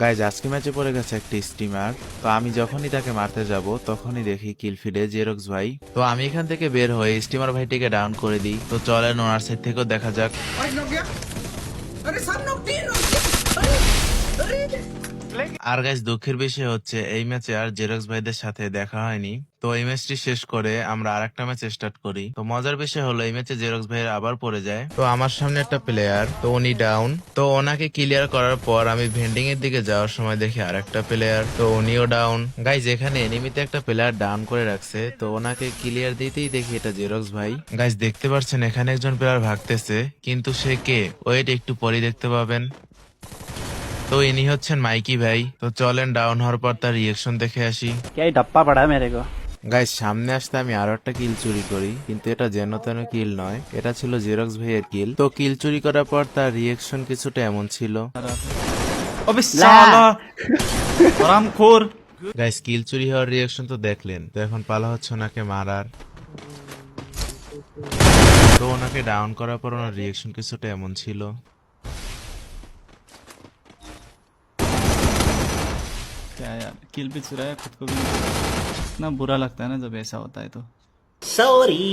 Guys আজকে ম্যাচে পড়ে গেছে একটা স্টিমার। তো আমি যখনই তাকে মারতে যাব তখনই দেখি কিল ফিডে জেরক্স ভাই। তো আমি এখান থেকে বের হয়ে স্টিমার ভাইটিকে ডাউন করে দিই। তো চলেন ওনার সাইড থেকেও দেখা যাক। भाई नॉक गया। अरे सब नॉक तीन नॉक गया। अरे আর গাইজ দুঃখের বিষয় হচ্ছে এই ম্যাচে আর জেরক্স ভাইদের সাথে দেখা হয়নি। তো এই ম্যাচটি শেষ করে আমরা আরেকটা ম্যাচ স্টার্ট করি। তো মজার বিষয় হলো এই ম্যাচে জেরক্স ভাইয়ের আবার পড়ে যায়। তো আমার সামনে একটা প্লেয়ার, তো উনি ডাউন। তো ওনাকে ক্লিয়ার করার পর আমি ভেন্ডিং এর দিকে যাওয়ার সময় দেখি আরেকটা প্লেয়ার, তো উনিও ডাউন। গাইজ এখানে এনিমিতে একটা প্লেয়ার ডাউন করে রাখছে, তো ওনাকে ক্লিয়ার দিতেই দেখি এটা জেরক্স ভাই। গাইজ দেখতে পাচ্ছেন এখানে একজন প্লেয়ার ভাগতেছে, কিন্তু সে কে ওয়েট একটু পরে দেখতে পাবেন। তো ইনি হচ্ছেন মাইকি ভাই। তো চলেন ডাউন হওয়ার পর তার রিয়েকশন দেখে আসি। क्या ही डप्पा पड़ा है मेरे को। গাইস সামনে আসতে আমি আরো একটা কিল চুরি করি, কিন্তু এটা যেন তেন কিল নয়, এটা ছিল জেরক্স ভাইয়ের কিল। তো কিল চুরি করার পর তার রিয়েকশন কিছুটা এমন ছিল। अबे साला हरामखोर। গাইস কিল চুরি হওয়ার রিয়েকশন তো দেখলেন, তো এখন পালা হচ্ছে ওনাকে মারার। তো ওনাকে ডাউন করার পর ওনার রিয়েকশন কিছুটা এমন ছিল। क्या यार, किल भी चुराया खुद को भी। इतना बुरा लगता है ना जब ऐसा होता है तो। सॉरी।